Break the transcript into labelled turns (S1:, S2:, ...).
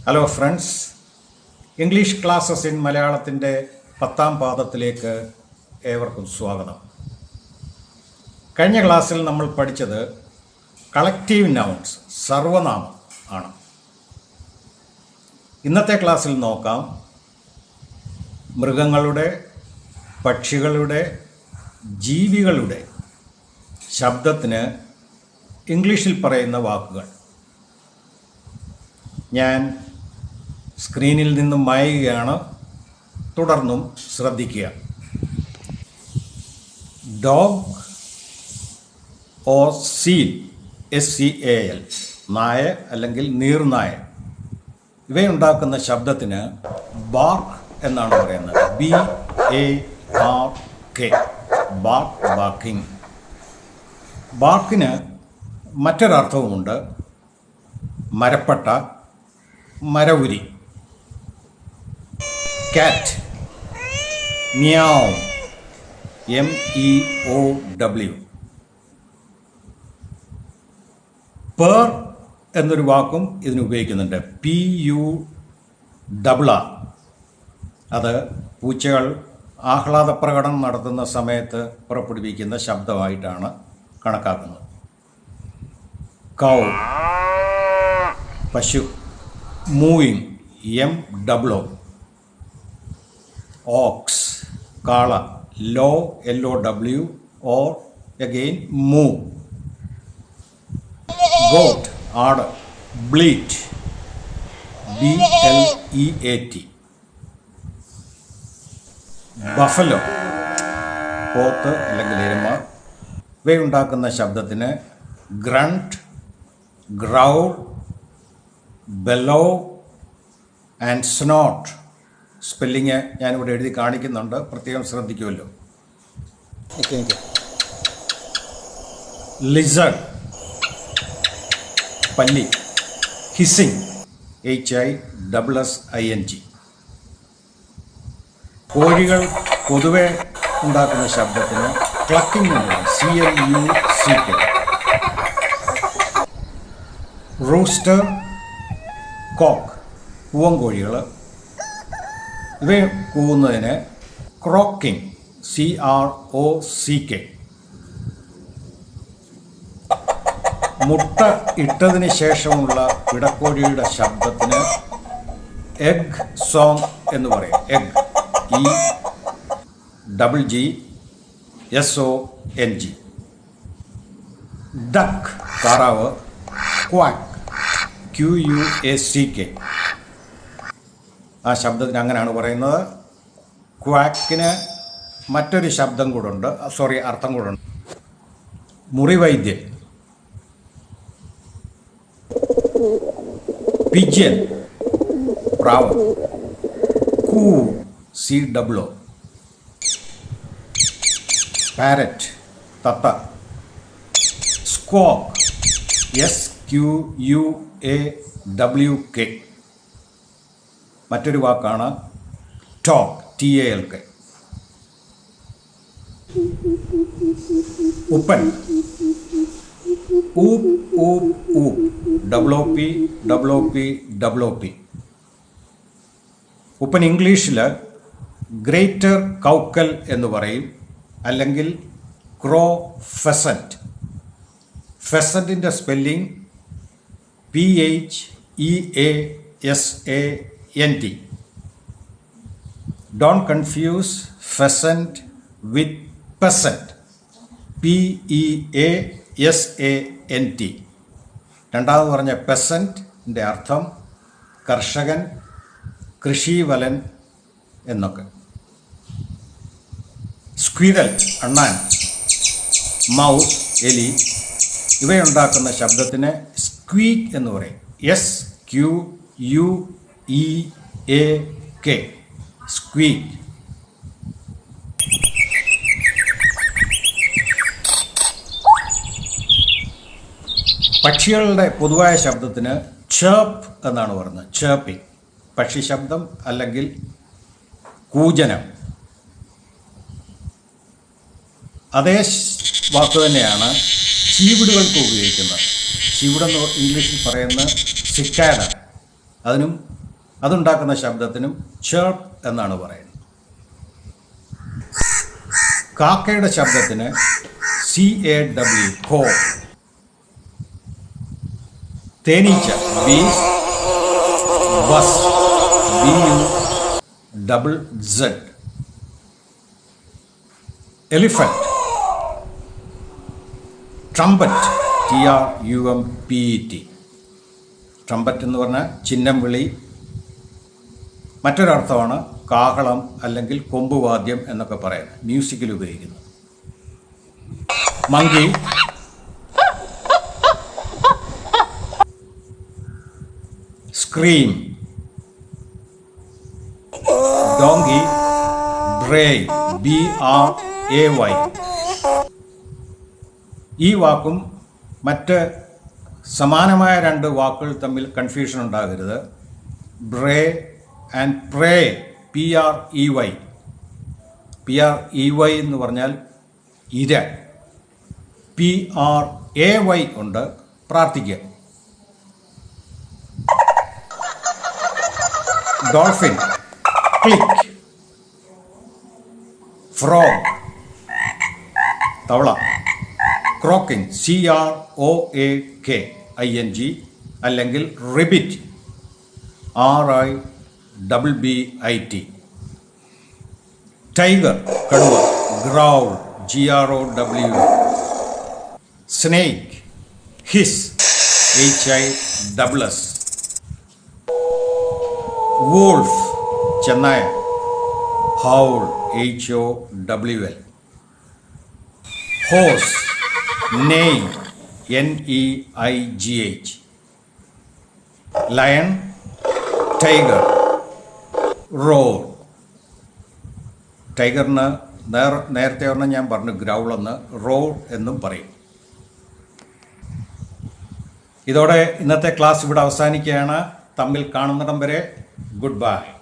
S1: Hello friends, English classes in മലയാളത്തിൻ്റെ 10ാം പാഠത്തിലേക്ക് ഏവർക്കും സ്വാഗതം. കഴിഞ്ഞ ക്ലാസ്സിൽ നമ്മൾ പഠിച്ചത് കളക്റ്റീവ് നൗൺസ്, സർവനാമം ആണ്. ഇന്നത്തെ ക്ലാസ്സിൽ നോക്കാം മൃഗങ്ങളുടെ, പക്ഷികളുടെ, ജീവികളുടെ ശബ്ദത്തിന് ഇംഗ്ലീഷിൽ പറയുന്ന വാക്കുകൾ. ഞാൻ സ്ക്രീനിൽ നിന്നും മായുകയാണ്, തുടർന്നും ശ്രദ്ധിക്കുക. ഡോഗ് ഓർ സീൽ, SEAL, നായ അല്ലെങ്കിൽ നീർനായ, ഇവയുണ്ടാക്കുന്ന ശബ്ദത്തിന് ബാർക്ക് എന്നാണ് പറയുന്നത്. BARK, bark, barking. ബാർക്കിന് മറ്റൊരർത്ഥവുമുണ്ട്, മരപ്പട്ട, മരവുരി. Cat, meow, MEOW. പേർ എന്നൊരു വാക്കും ഇതിന് ഉപയോഗിക്കുന്നുണ്ട്, PURR. അത് പൂച്ചകൾ ആഹ്ലാദ പ്രകടനം നടത്തുന്ന സമയത്ത് പുറപ്പെടുവിക്കുന്ന ശബ്ദമായിട്ടാണ് കണക്കാക്കുന്നത്. കൗ, പശു. Moving, MWO. ഓക്സ്, കാള, LOW or again move. Goat, ആട്, bleat, BLEAT. ബഫലോ, പോത്ത് അല്ലെങ്കിൽ എരുമ, ഇവയുണ്ടാക്കുന്ന ശബ്ദത്തിന് grunt, growl, below and snot. Spelling ഞാനിവിടെ എഴുതി കാണിക്കുന്നുണ്ട്, പ്രത്യേകം ശ്രദ്ധിക്കുമല്ലോ. ലിസർഡ്, പല്ലി. Hissing, HISSING. കോഴികൾ പൊതുവെ ഉണ്ടാക്കുന്ന ശബ്ദത്തിന് ക്ലക്കിംഗ് എന്നാണ്, CLUCK. റൂസ്റ്റർ, കോക്ക്, പൂവൻകോഴികൾ, ഇവ കൂവുന്നതിന് ക്രോക്കിംഗ്, CROCK. മുട്ട ഇട്ടതിന് ശേഷമുള്ള പിടക്കോഴിയുടെ ശബ്ദത്തിന് എഗ് സോങ് എന്ന് പറയും. Egg, EGGSONG. ഡക്ക്, താറാവ്. Quack, QUACK. ആ ശബ്ദത്തിന് അങ്ങനെയാണ് പറയുന്നത്. ക്വാക്കിന് മറ്റൊരു ശബ്ദം കൂടുണ്ട്, അർത്ഥം കൂടുണ്ട്. മുറിവൈദ്യൻ. പിജിയൻ, പ്രാവ്. കൂ, CWO. പാരറ്റ്, തത്ത. സ്ക്വാക്ക്, SQUAWK. മറ്റൊരു വാക്കാണ് ടോക്ക്, TALK. ഉപ്പൻ, ഊപ്പ്, ഊപ്പ്, ഊപ്പ്, WOP. ഉപ്പൻ ഇംഗ്ലീഷിൽ ഗ്രേറ്റർ കൗക്കൽ എന്ന് പറയും, അല്ലെങ്കിൽ ക്രോ ഫെസൻറ്റ്. ഫെസൻറ്റിൻ്റെ spelling PHEASANT. Don't confuse pheasant with peasant, PEASANT. രണ്ടാമത് പറഞ്ഞ പെസൻറ്റിൻ്റെ അർത്ഥം കർഷകൻ, കൃഷിവലൻ എന്നൊക്കെ. സ്ക്വിരൽ, അണ്ണാൻ. മൗസ്, എലി, ഇവയുണ്ടാക്കുന്ന ശബ്ദത്തിന് സ്ക്വീക്ക് എന്ന് പറയും, SQUEAK. സ്ക്വീക്ക്. പക്ഷികളുടെ പൊതുവായ ശബ്ദത്തിന് ചേർപ്പ് എന്നാണ് പറയുന്നത്, ചേർപ്പിംഗ്. പക്ഷി ശബ്ദം അല്ലെങ്കിൽ കൂജനം. അതേ വാക്ക് തന്നെയാണ് ചീവിടുകൾക്ക് ഉപയോഗിക്കുന്നത്. ചീവിടെന്ന് ഇംഗ്ലീഷിൽ പറയുന്ന സിക്കാഡ, അതിനും അതുണ്ടാക്കുന്ന ശബ്ദത്തിനും ചേർപ്പ് എന്നാണ് പറയുന്നത്. കാക്കയുടെ ശബ്ദത്തിന് CAW, കോ. തേനീച്ച bees, buzz, BUZZ. Elephant, trumpet, TRUMPET. Trumpet എന്ന് പറഞ്ഞാൽ ചിഹ്നം വിളി. മറ്റൊരർത്ഥമാണ് കാഹളം അല്ലെങ്കിൽ കൊമ്പുവാദ്യം എന്നൊക്കെ പറയുന്നത്, മ്യൂസിക്കിൽ ഉപയോഗിക്കുന്നത്. Monkey, scream. Donkey, bray, BRAY. ഈ വാക്കും മറ്റ് സമാനമായ രണ്ട് വാക്കുകൾ തമ്മിൽ കൺഫ്യൂഷൻ ഉണ്ടാകരുത്. Bray and prey, PREY. PREY എന്ന് പറഞ്ഞാൽ ഇര. PRAY ഉണ്ട്, പ്രാർത്ഥിക്കുക. Dolphin, click. ഫ്രോഗ്, തവള. ക്രോക്കിംഗ്, CROAKING അല്ലെങ്കിൽ റിബിറ്റ്, RIBBIT. ടൈഗർ, കടുവ. Growl, GROW. Snake, hiss, HISS. Wolf, ചെന്നായ. Howl, HOWL. Horse, neigh, NEIGH. Lion, tiger. Roar. ടൈഗറിന് നേരത്തെ ഒരെണ്ണം ഞാൻ പറഞ്ഞു, ഗ്രൗൾ എന്ന്. റോർ എന്നും പറയും. ഇതോടെ ഇന്നത്തെ ക്ലാസ് ഇവിടെ അവസാനിക്കുകയാണ്. തമ്മിൽ കാണുന്നിടം വരെ ഗുഡ് ബൈ.